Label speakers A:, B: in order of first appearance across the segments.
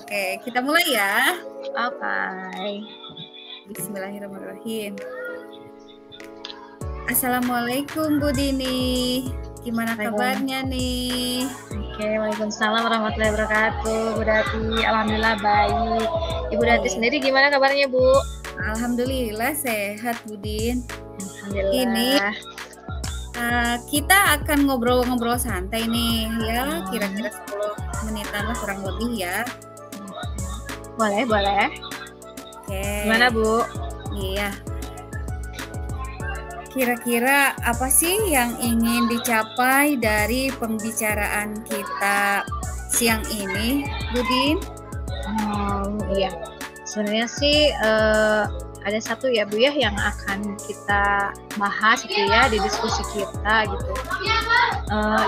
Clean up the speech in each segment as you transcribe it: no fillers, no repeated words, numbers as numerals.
A: Oke, kita mulai ya.
B: Oke.
A: Bismillahirrahmanirrahim. Assalamualaikum Bu Dini. Gimana kabarnya nih?
B: Oke, waalaikumsalam warahmatullahi wabarakatuh. Bu Dati, alhamdulillah baik. Ibu Dati sendiri gimana kabarnya, Bu?
A: Alhamdulillah sehat, Bu Din.
B: Alhamdulillah.
A: Ini kita akan ngobrol-ngobrol santai nih ya, kira-kira 10 menitan lah kurang lebih ya.
B: Boleh.
A: Oke.
B: Gimana, Bu?
A: Iya. Kira-kira apa sih yang ingin dicapai dari pembicaraan kita siang ini, Bu Din?
B: Iya. Sebenarnya sih ada satu ya Bu ya yang akan kita bahas gitu ya di diskusi kita gitu.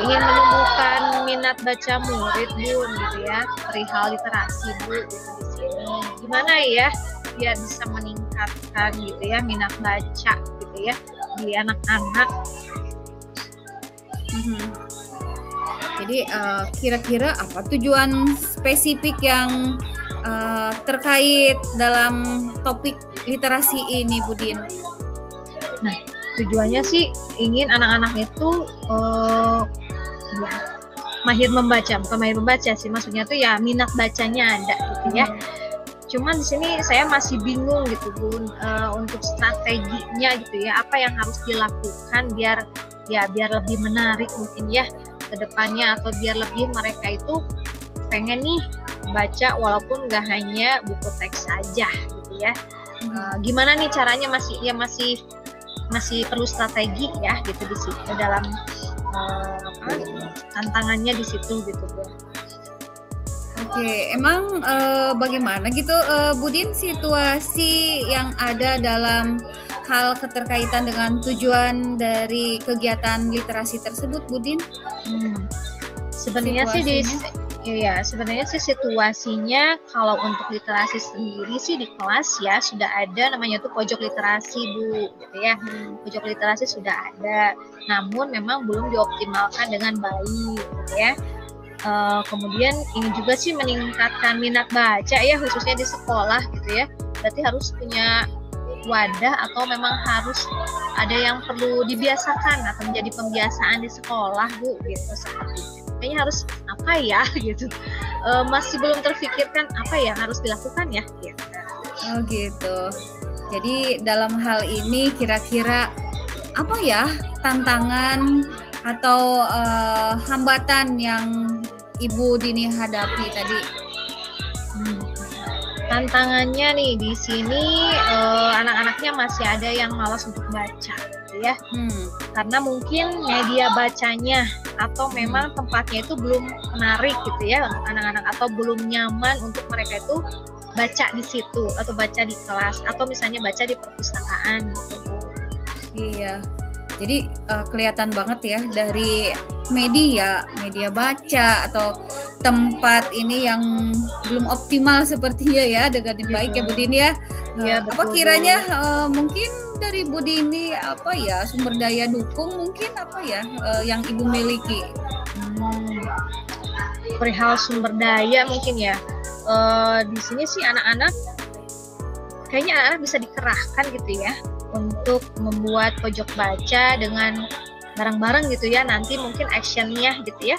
B: Ingin menemukan minat baca murid Bu gitu ya, perihal literasi Bu gitu di sini. Gimana ya biar bisa meningkatkan gitu ya minat baca gitu ya di anak-anak.
A: Jadi kira-kira apa tujuan spesifik yang terkait dalam topik literasi ini, Bu Din?
B: Nah, tujuannya sih ingin anak-anak itu mahir membaca, bukan mahir membaca sih, maksudnya tuh ya minat bacanya ada gitu ya. Cuman di sini saya masih bingung gitu Bu, untuk strateginya gitu ya, apa yang harus dilakukan biar lebih menarik mungkin ya ke depannya, atau biar lebih mereka itu pengen nih baca walaupun nggak hanya buku teks saja gitu ya. Gimana nih caranya masih perlu strategi ya gitu di situ dalam tantangannya di situ gitu Bu.
A: Oke, emang bagaimana gitu Bu Din situasi yang ada dalam hal keterkaitan dengan tujuan dari kegiatan literasi tersebut, Bu Din?
B: Sebenarnya sih situasinya kalau untuk literasi sendiri sih di kelas ya sudah ada namanya tuh pojok literasi Bu gitu ya. Pojok literasi sudah ada, namun memang belum dioptimalkan dengan baik gitu ya. Kemudian ini juga sih meningkatkan minat baca ya, khususnya di sekolah gitu ya. Berarti harus punya wadah atau memang harus ada yang perlu dibiasakan atau menjadi pembiasaan di sekolah Bu gitu, seperti itu. Kayaknya harus apa ya gitu, masih belum terfikirkan apa yang harus dilakukan ya gitu.
A: Oh gitu. Jadi dalam hal ini kira-kira apa ya tantangan atau hambatan yang Ibu Dini hadapi tadi?
B: Tantangannya nih di sini anak-anaknya masih ada yang malas untuk baca gitu ya. Karena mungkin media bacanya atau memang tempatnya itu belum menarik gitu ya untuk anak-anak, atau belum nyaman untuk mereka itu baca di situ atau baca di kelas atau misalnya baca di perpustakaan gitu.
A: Iya. Jadi kelihatan banget ya dari media baca atau tempat ini yang belum optimal sepertinya ya dengan baik ya Bu Dini ya. Apa kiranya mungkin dari Bu Dini apa ya sumber daya dukung mungkin apa ya yang Ibu miliki?
B: Perihal sumber daya mungkin ya. Di sini sih kayaknya anak-anak bisa dikerahkan gitu ya untuk membuat pojok baca dengan bareng-bareng gitu ya, nanti mungkin actionnya gitu ya,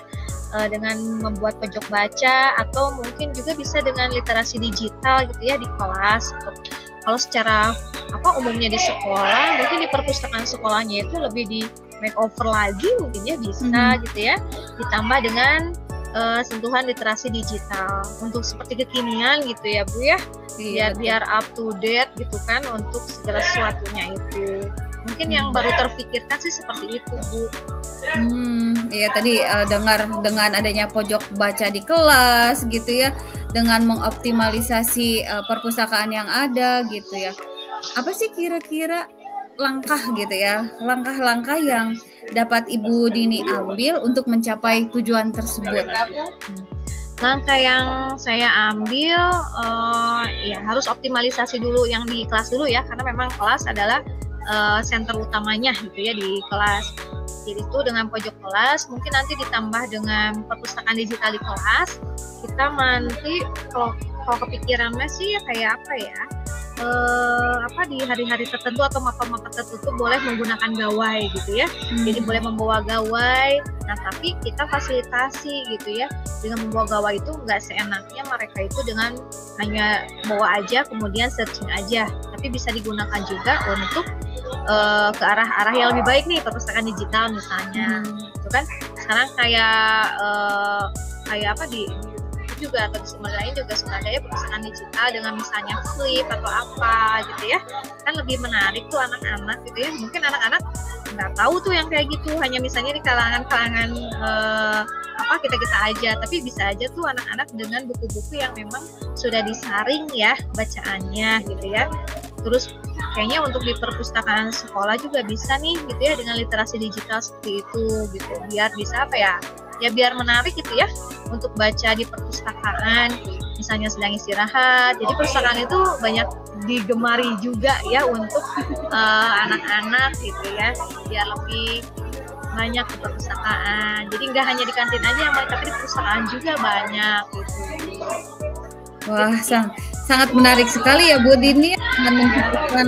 B: dengan membuat pojok baca, atau mungkin juga bisa dengan literasi digital gitu ya di kelas. Kalau secara umumnya di sekolah, mungkin di perpustakaan sekolahnya itu lebih di makeover lagi mungkin ya bisa gitu ya, ditambah dengan sentuhan literasi digital untuk seperti kekinian gitu ya Bu ya, biar up to date gitu kan untuk segala sesuatunya itu. Mungkin yang baru terpikirkan sih seperti itu Bu.
A: Iya tadi dengar dengan adanya pojok baca di kelas gitu ya, dengan mengoptimalisasi perpustakaan yang ada gitu ya. Apa sih kira-kira langkah yang dapat Ibu Dini ambil untuk mencapai tujuan tersebut?
B: Langkah yang saya ambil ya harus optimalisasi dulu yang di kelas dulu ya, karena memang kelas adalah center utamanya gitu ya di kelas. Jadi itu dengan pojok kelas, mungkin nanti ditambah dengan perpustakaan digital di kelas, kita nanti kalau kalau kepikirannya sih kayak apa ya? Di hari-hari tertentu atau mapa-mapa tertentu boleh menggunakan gawai gitu ya. Jadi boleh membawa gawai. Nah, tapi kita fasilitasi gitu ya. Dengan membawa gawai itu nggak seenaknya mereka itu dengan hanya bawa aja kemudian searching aja. Tapi bisa digunakan juga untuk ke arah-arah yang lebih baik nih, perpustakaan digital misalnya. Itu kan sekarang kayak di juga atau di sumber lain juga sudah ada ya perpustakaan digital dengan misalnya flip atau apa gitu ya, kan lebih menarik tuh anak-anak gitu ya. Mungkin anak-anak nggak tahu tuh yang kayak gitu, hanya misalnya di kalangan kita aja, tapi bisa aja tuh anak-anak dengan buku-buku yang memang sudah disaring ya bacaannya gitu ya. Terus kayaknya untuk di perpustakaan sekolah juga bisa nih gitu ya dengan literasi digital seperti itu gitu, biar bisa biar menarik gitu ya untuk baca di perpustakaan misalnya sedang istirahat. Jadi perpustakaan itu banyak digemari juga ya untuk anak-anak gitu ya, biar lebih banyak ke perpustakaan. Jadi nggak hanya di kantin aja yang banyak, tapi di perpustakaan juga banyak gitu.
A: Wah, sangat menarik sekali ya Bu Dini menunjukkan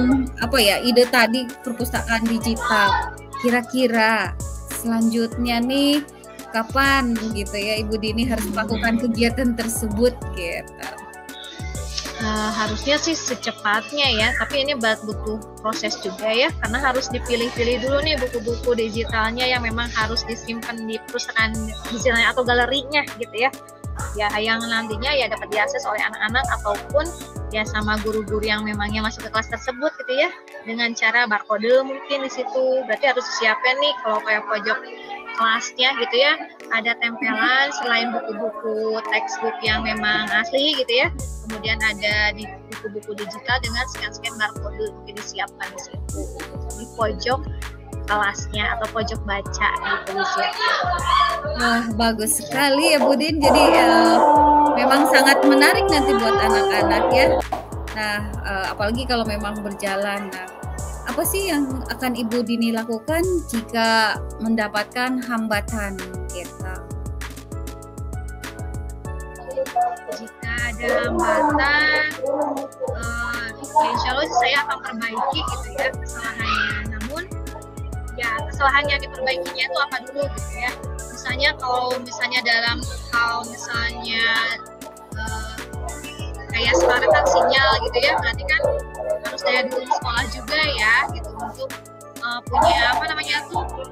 A: ide tadi perpustakaan digital. Kira-kira selanjutnya nih kapan gitu ya Ibu Dini harus melakukan kegiatan tersebut gitu?
B: Harusnya sih secepatnya ya, tapi ini butuh proses juga ya, karena harus dipilih-pilih dulu nih buku-buku digitalnya yang memang harus disimpan di perusahaan digitalnya atau galerinya gitu ya. Ya yang nantinya ya dapat diakses oleh anak-anak ataupun ya sama guru-guru yang memangnya masuk ke kelas tersebut gitu ya, dengan cara barcode mungkin di situ. Berarti harus disiapkan nih kalau kayak pojok kelasnya gitu ya, ada tempelan selain buku-buku textbook yang memang asli gitu ya, kemudian ada di buku-buku digital dengan scan barcode mungkin disiapkan di situ di pojok kelasnya atau pojok baca gitu disiapkan.
A: Wah, bagus sekali ya Bu Din. Jadi memang sangat menarik nanti buat anak-anak ya. Nah, apalagi kalau memang berjalan. Nah, apa sih yang akan Ibu Dini lakukan jika mendapatkan hambatan kita?
B: Jika ada hambatan, insya Allah saya akan perbaiki gitu ya kesalahannya. Namun ya kesalahan yang diperbaikinya itu apa dulu gitu ya. Misalnya kalau dalam hal misalnya kayak sekarang kan sinyal gitu ya, berarti kan harus dari dulu sekolah juga ya gitu untuk punya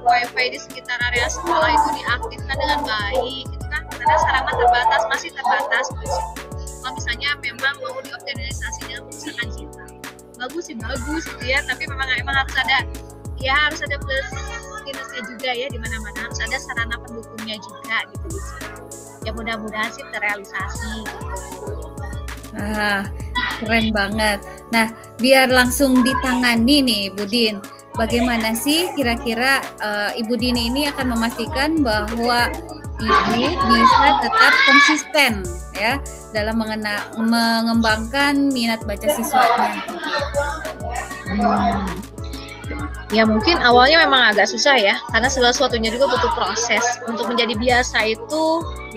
B: wifi di sekitar area sekolah itu diaktifkan dengan baik gitu kan, karena sekarang masih terbatas gitu. Kalau misalnya memang mau dioptimalisasi dengan perpustakaan digital, bagus gitu ya, tapi memang harus ada plus minusnya juga ya, di mana-mana harus ada sarana pendukungnya juga gitu. Ya mudah-mudahan sih terrealisasi gitu.
A: Keren banget. Nah, biar langsung ditangani nih Bu Din, bagaimana sih kira-kira Ibu Dini ini akan memastikan bahwa Ibu bisa tetap konsisten ya dalam mengembangkan minat baca siswanya?
B: Ya mungkin awalnya memang agak susah ya, karena segala sesuatunya juga butuh proses. Untuk menjadi biasa itu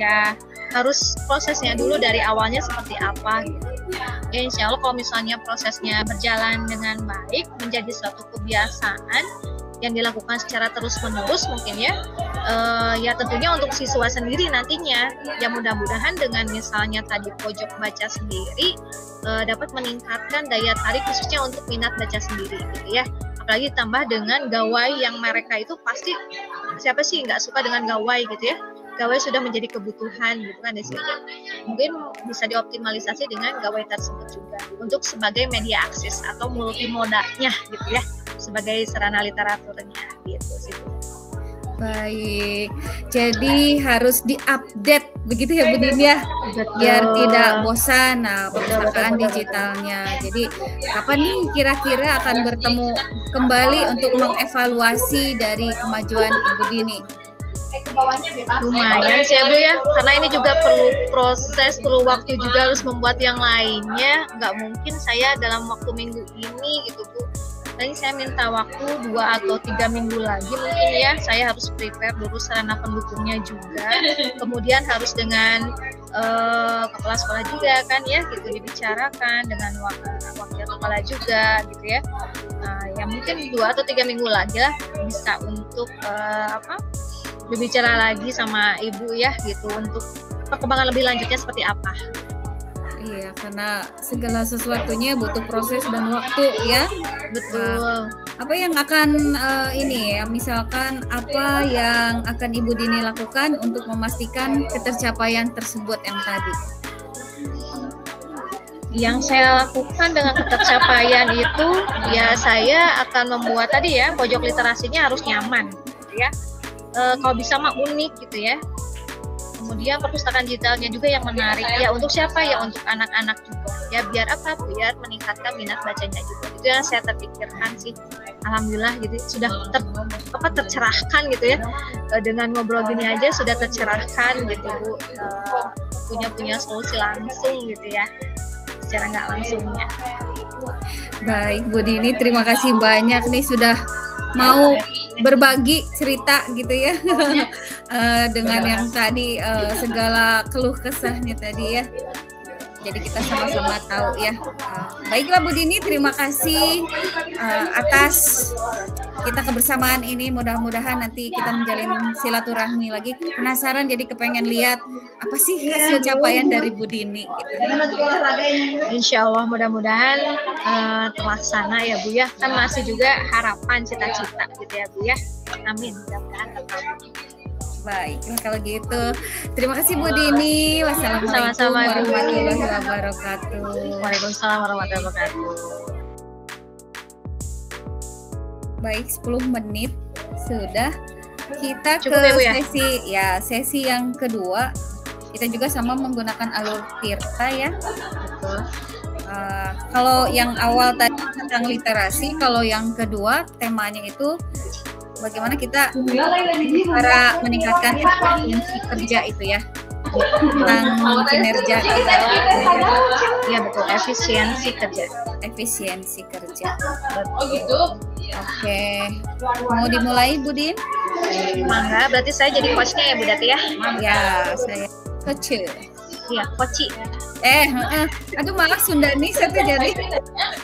B: ya harus prosesnya dulu dari awalnya seperti apa gitu. Ya insya Allah kalau misalnya prosesnya berjalan dengan baik, menjadi suatu kebiasaan yang dilakukan secara terus-menerus mungkin ya, ya tentunya untuk siswa sendiri nantinya, ya mudah-mudahan dengan misalnya tadi pojok baca sendiri dapat meningkatkan daya tarik khususnya untuk minat baca sendiri gitu ya. Apalagi ditambah dengan gawai yang mereka itu pasti, siapa sih nggak suka dengan gawai gitu ya. Gawai sudah menjadi kebutuhan gitu kan di sini. Mungkin bisa dioptimalisasi dengan gawai tersebut juga untuk sebagai media akses atau multimodanya gitu ya, sebagai sarana literaturnya gitu sih.
A: Baik, jadi harus diupdate begitu ya Bu Din ya, biar tidak bosan. Nah, perpustakaan digitalnya. Jadi kapan nih kira-kira akan bertemu kembali untuk mengevaluasi dari kemajuan Ibu Dini?
B: Lumayan sih Bu ya, karena ini juga perlu proses, perlu waktu juga, harus membuat yang lainnya. Nggak mungkin saya dalam waktu minggu ini gitu Bu Tadi saya minta waktu 2 atau 3 minggu lagi mungkin ya. Saya harus prepare dulu sarana pendukungnya juga. Kemudian harus dengan kepala sekolah juga kan ya, gitu dibicarakan dengan wakil kepala juga gitu ya. Nah, ya mungkin 2 atau 3 minggu lagi lah bisa untuk berbicara lagi sama ibu ya gitu untuk perkembangan lebih lanjutnya seperti apa.
A: Iya, karena segala sesuatunya butuh proses dan waktu ya.
B: Betul.
A: Apa yang akan ini ya, misalkan apa yang akan Ibu Dini lakukan untuk memastikan ketercapaian tersebut yang tadi?
B: Yang saya lakukan dengan ketercapaian itu ya saya akan membuat tadi ya pojok literasinya harus nyaman gitu ya. Kalau bisa mah unik gitu ya. Kemudian perpustakaan digitalnya juga yang menarik ya, untuk siapa ya, untuk anak-anak juga ya, biar apa, biar meningkatkan minat bacanya juga. Itu yang saya terpikirkan sih, alhamdulillah gitu sudah tercerahkan gitu ya, dengan ngobrol gini aja sudah tercerahkan gitu Bu, punya solusi langsung gitu ya secara nggak langsungnya.
A: Baik Bu Dini, terima kasih banyak nih sudah mau berbagi cerita gitu ya dengan yang tadi segala keluh kesahnya tadi ya. Jadi kita sama-sama tahu ya. Baiklah Bu Dini, terima kasih atas kita kebersamaan ini. Mudah-mudahan nanti kita menjalin silaturahmi lagi. Penasaran jadi kepengen lihat apa sih hasil capaian dari Bu Dini gitu.
B: Insya Allah mudah-mudahan terlaksana ya Bu ya. Kan masih juga harapan cita-cita gitu ya Bu ya. Amin. Mudah-mudahan terkabul.
A: Baik, kalau gitu terima kasih Bu Dini. Wassalamualaikum warahmatullahi wabarakatuh.
B: Waalaikumsalam warahmatullahi wabarakatuh.
A: Baik, 10 menit sudah. Kita
B: Cukup
A: ke
B: ya,
A: sesi yang kedua. Kita juga sama menggunakan alur Tirta ya.
B: Betul.
A: Kalau yang awal tadi tentang literasi, kalau yang kedua temanya itu bagaimana kita cara meningkatkan efisiensi kerja itu ya, tentang kinerja kita.
B: Ya betul, efisiensi kerja.
A: Oh gitu. Oke, mau dimulai Bu Din?
B: Mangga, berarti saya jadi coachnya ya Bu Dati ya?
A: Ya, saya coach.
B: Iya, coach.
A: Aduh malah Sunda nih saya jadi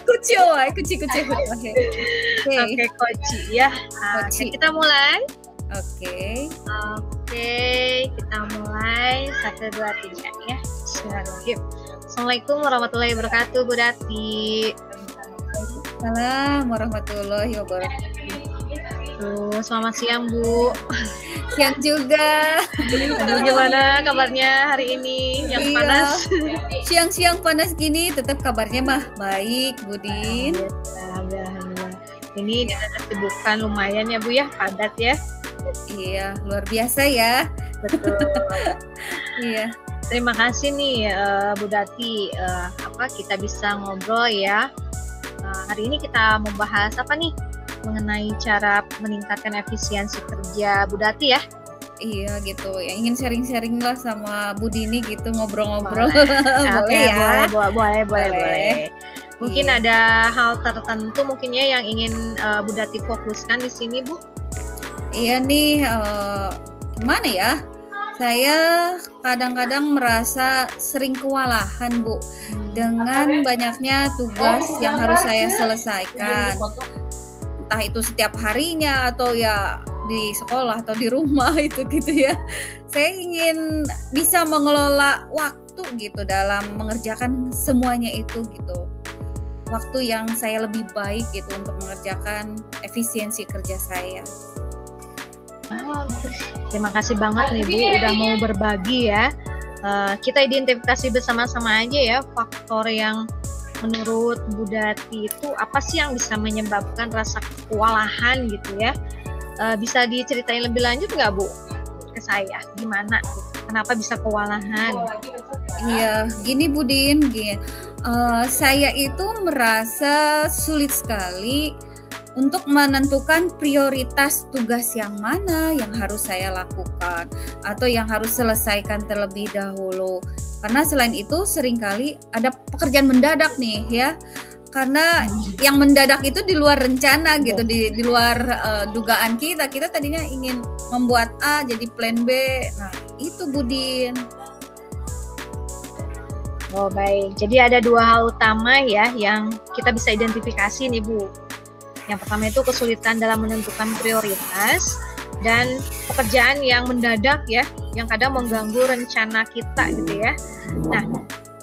A: kuci.
B: Oke, coach ya. Kita mulai.
A: Oke,
B: kita mulai 1, 2, 3 ya. Bismillahirrahmanirrahim. Assalamualaikum warahmatullahi wabarakatuh Bu Dati.
A: Waalaikumsalam warahmatullahi wabarakatuh.
B: Selamat siang Bu.
A: Siang juga.
B: Aduh, gimana kabarnya hari ini yang panas?
A: Siang-siang panas gini tetap kabarnya mah baik Bu Din.
B: Alhamdulillah. Ini kesibukan lumayan ya Bu ya, padat ya.
A: Iya, luar biasa ya.
B: Betul.
A: Iya.
B: Terima kasih nih Bu Dati, kita bisa ngobrol ya. Hari ini kita membahas apa nih? Mengenai cara meningkatkan efisiensi kerja Bu Dati ya.
A: Iya gitu, ya ingin sharing-sharing lah sama Bu Dini gitu, ngobrol-ngobrol.
B: Boleh ya? Boleh. Mungkin
A: Iya.
B: ada hal tertentu mungkin ya yang ingin Bu Dati fokuskan di sini Bu?
A: Iya nih, gimana ya? Saya kadang-kadang merasa sering kewalahan Bu dengan banyaknya tugas yang harus saya selesaikan. Entah itu setiap harinya atau ya di sekolah atau di rumah itu gitu ya. Saya ingin bisa mengelola waktu gitu dalam mengerjakan semuanya itu gitu. Waktu yang saya lebih baik gitu untuk mengerjakan efisiensi kerja saya.
B: Terima kasih banget nih Bu udah mau berbagi ya. Kita identifikasi bersama-sama aja ya faktor yang menurut Bu Dati itu apa sih yang bisa menyebabkan rasa kewalahan gitu ya? Bisa diceritain lebih lanjut nggak Bu ke saya? Gimana? Kenapa bisa kewalahan?
A: Iya, gini Bu Din, saya itu merasa sulit sekali untuk menentukan prioritas tugas yang mana yang harus saya lakukan atau yang harus selesaikan terlebih dahulu. Karena selain itu seringkali ada pekerjaan mendadak nih ya. karena yang mendadak itu di luar rencana gitu, di luar dugaan kita. Kita tadinya ingin membuat A jadi plan B. Nah, itu Budin.
B: Oh baik, jadi ada dua hal utama ya yang kita bisa identifikasi nih Bu. Yang pertama itu kesulitan dalam menentukan prioritas dan pekerjaan yang mendadak ya, yang kadang mengganggu rencana kita gitu ya. Nah,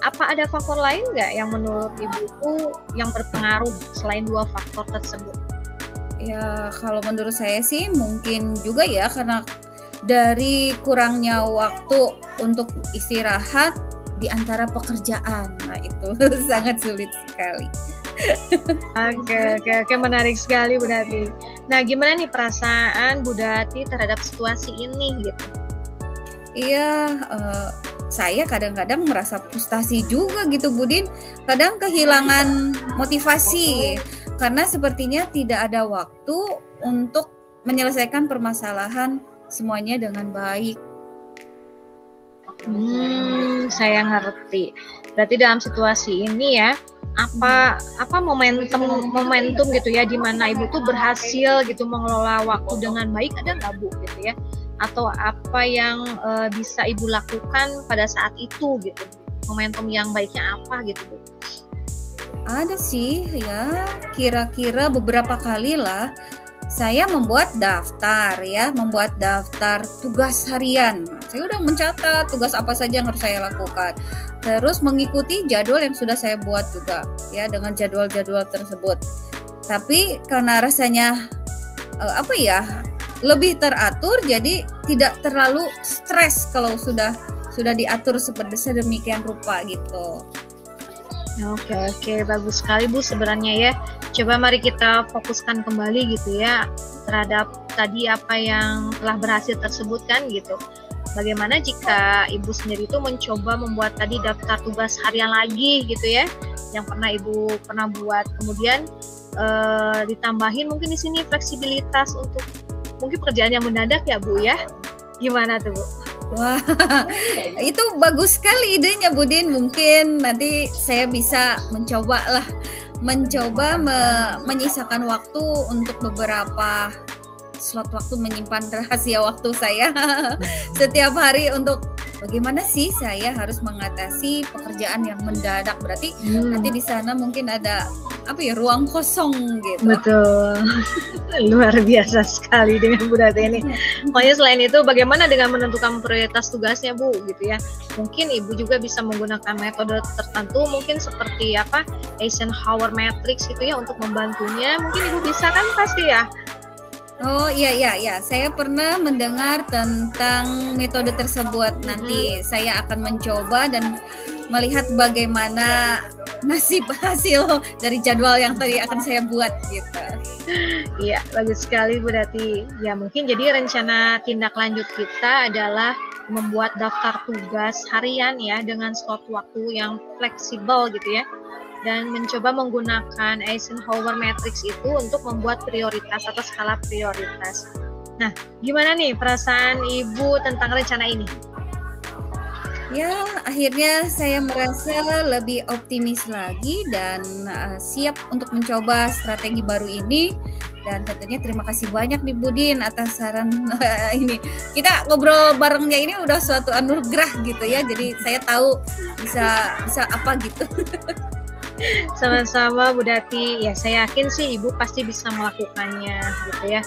B: apa ada faktor lain nggak yang menurut Ibu itu yang berpengaruh selain dua faktor tersebut?
A: Ya, kalau menurut saya sih mungkin juga ya, karena dari kurangnya waktu untuk istirahat di antara pekerjaan. Nah, itu sangat sulit sekali.
B: Oke, menarik sekali Bu Dati. Nah, gimana nih perasaan Bu Dati terhadap situasi ini gitu?
A: Iya, saya kadang-kadang merasa frustasi juga gitu Budin. Kadang kehilangan motivasi karena sepertinya tidak ada waktu untuk menyelesaikan permasalahan semuanya dengan baik.
B: Saya ngerti. Berarti dalam situasi ini ya, apa momentum gitu ya, di mana Ibu tuh berhasil gitu mengelola waktu dengan baik, ada nggak Bu gitu ya? Atau apa yang bisa Ibu lakukan pada saat itu gitu? Momentum yang baiknya apa gitu Bu?
A: Ada sih ya, kira-kira beberapa kali lah saya membuat daftar tugas harian. Saya udah mencatat tugas apa saja yang harus saya lakukan. Terus mengikuti jadwal yang sudah saya buat juga ya, dengan jadwal-jadwal tersebut. Tapi karena rasanya lebih teratur, jadi tidak terlalu stres kalau sudah diatur sedemikian rupa gitu.
B: Oke, bagus sekali Bu sebenarnya ya. Coba mari kita fokuskan kembali gitu ya terhadap tadi apa yang telah berhasil tersebutkan gitu. Bagaimana jika Ibu sendiri itu mencoba membuat tadi daftar tugas harian lagi gitu ya, yang Ibu pernah buat, kemudian ditambahin mungkin di sini fleksibilitas untuk mungkin pekerjaan yang mendadak ya Bu ya. Gimana tuh Bu?
A: Wah, itu bagus sekali idenya Budin. Mungkin nanti saya bisa mencoba menyisakan waktu untuk beberapa slot waktu, menyimpan rahasia waktu saya setiap hari untuk bagaimana sih saya harus mengatasi pekerjaan yang mendadak. Berarti nanti di sana mungkin ada ruang kosong gitu.
B: Betul. Luar biasa sekali dengan Bu Dati ini. Pokoknya selain itu bagaimana dengan menentukan prioritas tugasnya Bu gitu ya. Mungkin Ibu juga bisa menggunakan metode tertentu mungkin seperti Eisenhower Matrix gitu ya untuk membantunya. Mungkin Ibu bisa kan pasti ya.
A: Oh iya, saya pernah mendengar tentang metode tersebut. Nanti saya akan mencoba dan melihat bagaimana nasib hasil dari jadwal yang tadi akan saya buat gitu.
B: Iya, bagus sekali Bu Dati. Ya mungkin jadi rencana tindak lanjut kita adalah membuat daftar tugas harian ya dengan slot waktu yang fleksibel gitu ya. Dan mencoba menggunakan Eisenhower Matrix itu untuk membuat prioritas atau skala prioritas. Nah, gimana nih perasaan Ibu tentang rencana ini?
A: Ya, akhirnya saya merasa lebih optimis lagi dan siap untuk mencoba strategi baru ini. Dan tentunya terima kasih banyak nih Budin atas saran ini. Kita ngobrol barengnya ini udah suatu anugerah gitu ya. Jadi saya tahu bisa apa gitu.
B: Sama-sama Bu Dati, ya saya yakin sih Ibu pasti bisa melakukannya gitu ya.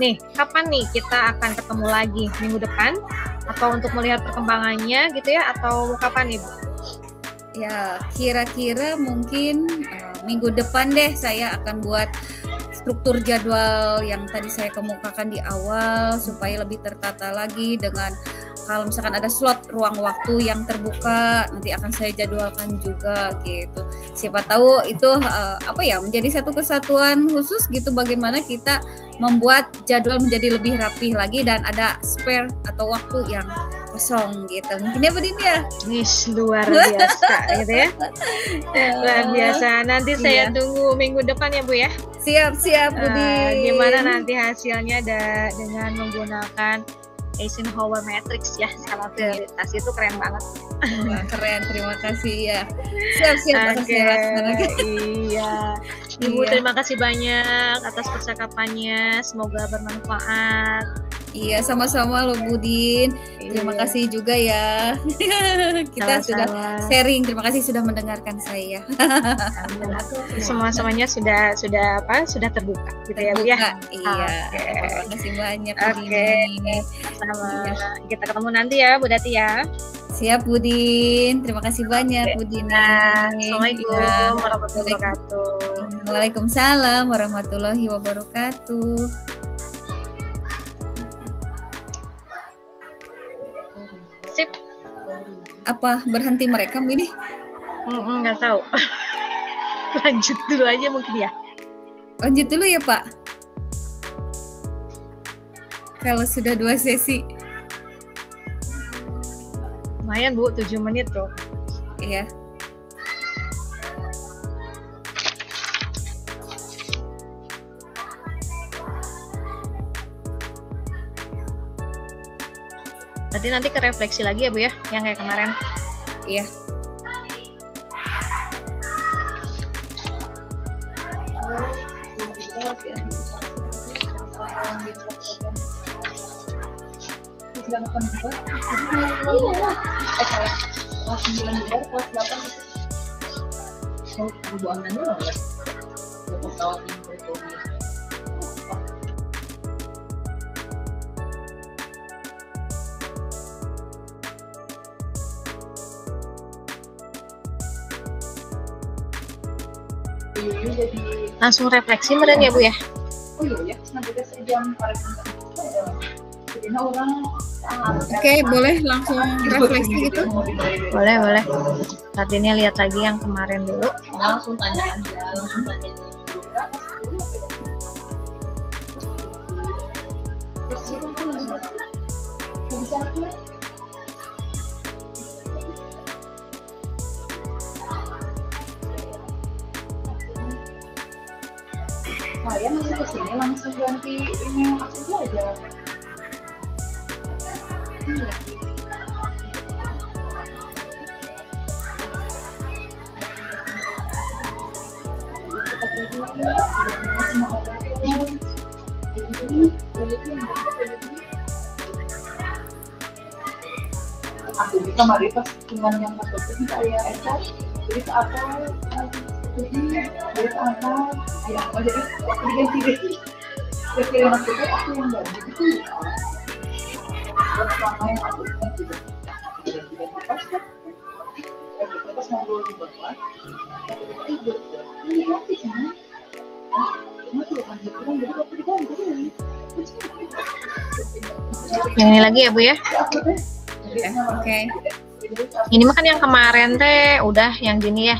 B: Nih, kapan nih kita akan ketemu lagi? Minggu depan? Atau untuk melihat perkembangannya gitu ya? Atau kapan nih Bu?
A: Ya, kira-kira mungkin minggu depan deh saya akan buat struktur jadwal yang tadi saya kemukakan di awal supaya lebih tertata lagi dengan kalau misalkan ada slot ruang waktu yang terbuka nanti akan saya jadwalkan juga gitu. Siapa tahu itu menjadi satu kesatuan khusus gitu bagaimana kita membuat jadwal menjadi lebih rapih lagi dan ada spare atau waktu yang kosong gitu. Mungkin ya Budin ya.
B: Luar biasa gitu ya. Luar biasa. Nanti saya tunggu minggu depan ya Bu ya.
A: Siap Budin.
B: Gimana nanti hasilnya dengan menggunakan Eisenhower Matrix ya, skala prioritas itu keren banget.
A: Wah, keren, terima kasih ya. Siap
B: Oke, iya. Ibu terima kasih banyak atas percakapannya, semoga bermanfaat.
A: Iya, sama-sama loh Budin. Terima kasih juga ya. Kita sudah sharing. Terima kasih sudah mendengarkan saya.
B: Semua-semuanya sudah terbuka gitu ya, Bu ya.
A: Iya. Terima kasih banyak.
B: Oke. Sama. Kita ketemu nanti ya, Bu Dati ya.
A: Siap Budin. Terima kasih banyak Budin.
B: Assalamualaikum warahmatullahi wabarakatuh.
A: Waalaikumsalam warahmatullahi wabarakatuh.
B: Sip.
A: Apa berhenti merekam ini?
B: Nggak tahu. Lanjut dulu aja mungkin ya.
A: Lanjut dulu ya Pak. Kalau sudah 2 sesi.
B: Lumayan Bu, 7 menit tuh.
A: Iya.
B: Berarti nanti ke refleksi lagi ya Bu ya, yang kayak kemarin.
A: Iya.
B: Langsung refleksi meren ya Bu ya?
A: Oke, boleh langsung refleksi gitu?
B: Boleh. Saat ini lihat lagi yang kemarin dulu.
C: Langsung tanya aja. Saya masih kesini langsung ganti ini maksudnya aja. Aku bisa mari pas cuman yang masuk saya Eka, jadi apa? Jadi apa? Ya, jadi aku diganti deh. Kira-kira maksudnya aku yang ganti itu. Sama yang aku ganti juga. Pas ngobrol di bawah, ini ganti kan?
B: Yang ini lagi ya Bu ya?
A: Oke.
B: Ini mah kan yang kemarin teh udah yang gini ya.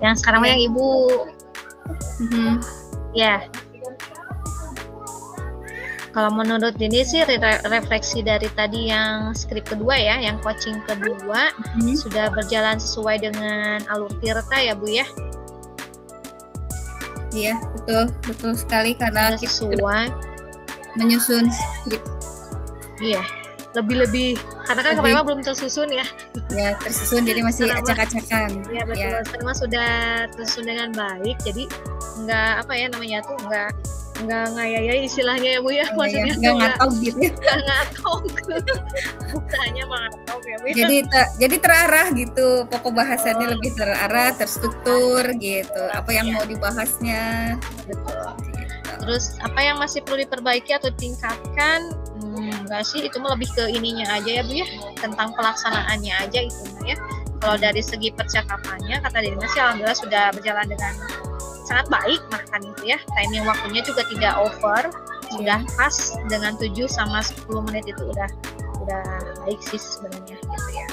B: Yang sekarang mah yang Ibu. Ya. Kalau menurut ini sih refleksi dari tadi yang skrip kedua ya, yang coaching kedua sudah berjalan sesuai dengan alur tirta ya Bu ya.
A: Iya, betul sekali karena
B: sesuai
A: menyusun skrip.
B: Iya, lebih karena kan kemarin belum tersusun ya.
A: Ya, tersusun jadi masih acak-acakan.
B: Iya betul. Ya. Sekarang sudah tersusun dengan baik, jadi nggak nggak ngayai istilahnya ya Bu ya, maksudnya
A: nggak ngatau gitu ya.
B: Nggak ngatau, bukannya ngatau ya Bu.
A: Jadi terarah gitu, pokok bahasannya lebih terarah, terstruktur gitu. Apa yang mau dibahasnya.
B: Betul. Gitu. Terus apa yang masih perlu diperbaiki atau tingkatkan? Enggak sih, itu mah lebih ke ininya aja ya Bu ya, tentang pelaksanaannya aja itu ya. Kalau dari segi percakapannya kata Dina sih alhamdulillah sudah berjalan dengan sangat baik, makan itu ya, timing waktunya juga tidak over, sudah pas dengan 7 sama 10 menit itu udah baik sih sebenarnya gitu ya.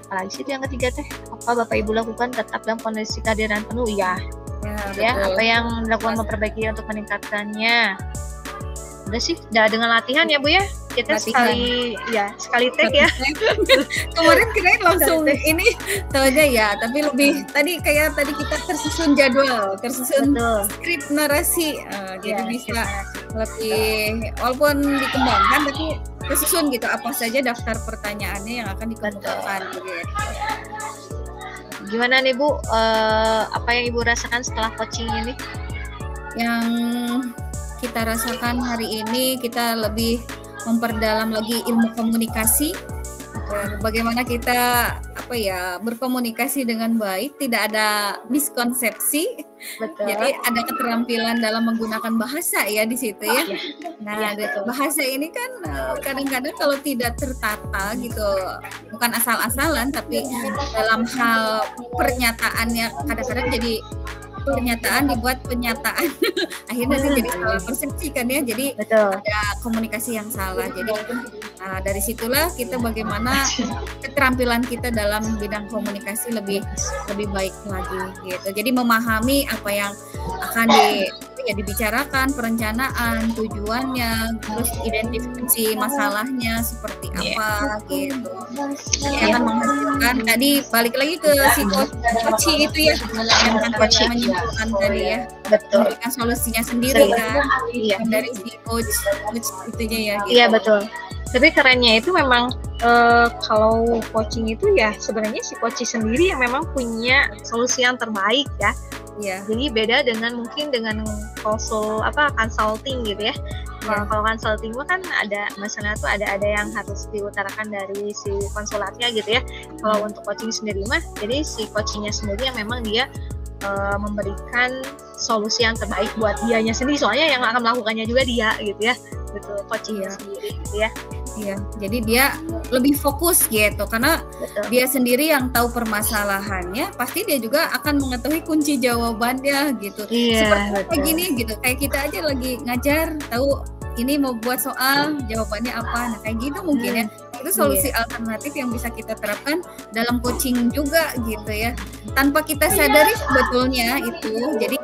B: Apalagi sih itu yang ketiga teh, apa Bapak Ibu lakukan tetap dalam kondisi kehadiran penuh ya apa yang dilakukan memperbaiki untuk meningkatkannya. Udah sih, udah dengan latihan ya Bu ya, kita
A: latihan.
B: sekali take ya.
A: Kemarin kirain langsung ini tahu aja ya, tapi lebih tadi kita tersusun jadwal, tersusun skrip narasi, jadi bisa lebih walaupun dikembangkan tapi tersusun gitu apa saja daftar pertanyaannya yang akan dikemukakan gitu.
B: Gimana nih Bu, apa yang Ibu rasakan setelah coaching ini?
A: Yang kita rasakan hari ini, kita lebih memperdalam lagi ilmu komunikasi, bagaimana kita berkomunikasi dengan baik, tidak ada miskonsepsi.
B: Betul.
A: Jadi ada keterampilan dalam menggunakan bahasa ya di situ ya. Nah, bahasa ini kan kadang-kadang kalau tidak tertata gitu, bukan asal-asalan, tapi dalam hal pernyataannya kadang-kadang jadi pernyataan dibuat penyataan akhirnya jadi salah persepsi kan ya, jadi ada komunikasi yang salah. Jadi dari situlah kita bagaimana keterampilan kita dalam bidang komunikasi lebih baik lagi gitu. Jadi memahami apa yang akan dibicarakan, perencanaan, tujuannya, terus identifikasi masalahnya seperti apa gitu. Jadi akan menghasilkan, tadi balik lagi ke si coach itu ya, yang akan menyimpulkan tadi ya, memberikan solusinya sendiri kan, dari si coach itunya ya. Gitu.
B: Iya betul. Tapi kerennya itu memang kalau coaching itu ya sebenarnya si coach sendiri yang memang punya solusi yang terbaik ya.
A: Iya.
B: Jadi beda dengan consulting gitu ya. Kalau consulting kan ada masalah tuh ada yang harus diutarakan dari si konsulatnya gitu ya. Kalau untuk coaching sendiri mah, jadi si coachingnya sendiri yang memang dia memberikan solusi yang terbaik buat dianya sendiri. Soalnya yang akan melakukannya juga dia gitu ya. Betul, coachingnya sendiri gitu ya.
A: Iya, jadi dia lebih fokus gitu, karena dia sendiri yang tahu permasalahannya, pasti dia juga akan mengetahui kunci jawabannya gitu. Seperti kayak gini gitu, kayak kita aja lagi ngajar, tahu ini mau buat soal, jawabannya apa, nah kayak gitu mungkin ya. Itu solusi alternatif yang bisa kita terapkan dalam coaching juga gitu ya, tanpa kita sadari sebetulnya itu. Jadi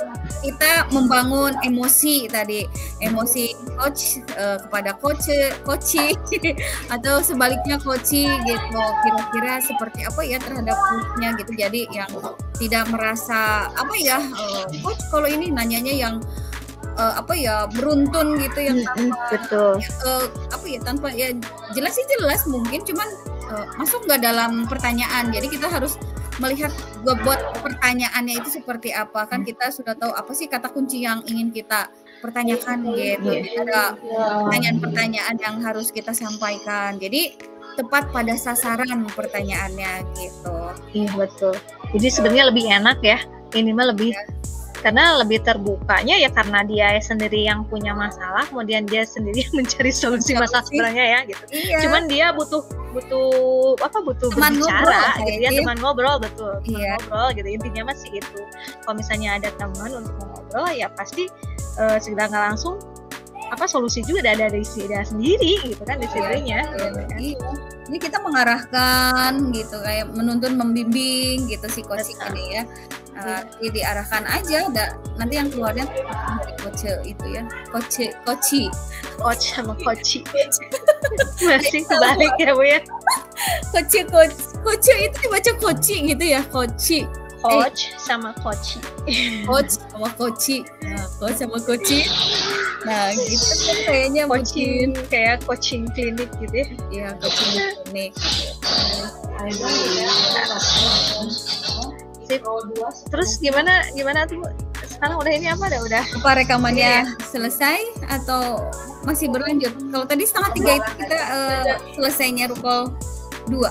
A: kita membangun emosi coach kepada coaching atau sebaliknya coaching gitu, kira-kira seperti apa ya terhadap coachnya gitu. Jadi yang tidak merasa coach kalau ini nanyanya yang beruntun gitu, yang tanpa jelas mungkin, cuman masuk nggak dalam pertanyaan. Jadi kita harus melihat bobot pertanyaannya itu seperti apa, kan kita sudah tahu apa sih kata kunci yang ingin kita pertanyakan gitu. Ada pertanyaan-pertanyaan yang harus kita sampaikan, jadi tepat pada sasaran pertanyaannya gitu.
B: Iya betul. Jadi sebenarnya lebih enak ya, ini mah lebih karena lebih terbukanya ya, karena dia sendiri yang punya masalah, kemudian dia sendiri yang mencari solusi masalah sebenarnya ya gitu. Cuman dia butuh
A: teman
B: berbicara gitu ya, teman ngobrol, ngobrol gitu, intinya masih itu. Kalau misalnya ada teman untuk ngobrol ya pasti segera nggak langsung solusi juga ada dari dia sendiri gitu kan, di sendirinya.
A: Ini kita mengarahkan gitu, kayak menuntun, membimbing gitu si coaching ini ya. Jadi diarahkan aja, nanti yang keluarnya dari coach itu ya, coach
B: sama coach masih kebalik ya Bu ya.
A: Coach itu dibaca coach gitu ya, coach
B: sama coach
A: sama coach. Coach sama coach. Nah gitu kan kayaknya
B: coaching, kayak coaching klinik gitu ya.
A: Iya, coaching klinik.
B: Terus gimana tuh sekarang udah ini udah
A: apa rekamannya selesai atau masih berlanjut? Kalau tadi 2:30 itu kita selesainya rukol 2.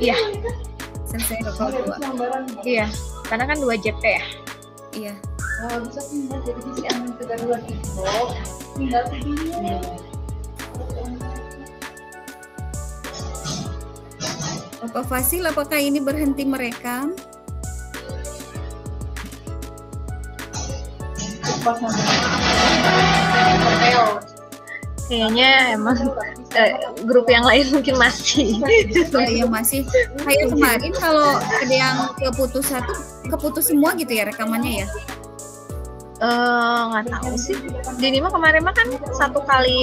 B: Iya,
A: selesai rukol 2.
B: Iya, karena kan 2 JP ya.
A: Iya.
C: Bisa pindah jadi bisa ambil ke darurat itu, tinggal begini.
A: Bapak Fasil, apakah ini berhenti merekam?
B: Kayaknya emang grup yang lain mungkin masih.
A: Ya masih. Kayak kemarin kalau ada yang keputus semua gitu ya rekamannya ya.
B: Nggak tahu sih. Di Nima kemarin mah kan 1 kali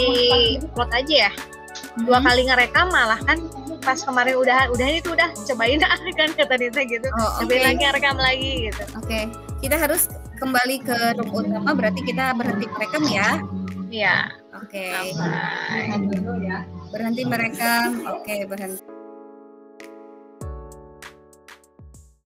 B: upload aja ya. 2 kali ngerekam malah kan pas kemarin udah cobain kan kata Nita gitu. Cobain lagi rekam lagi gitu.
A: Oke. Kita harus kembali ke room utama, berarti kita berhenti merekam ya.
B: Iya.
A: Oke.
B: Bye.
A: Berhenti merekam. Oke, berhenti.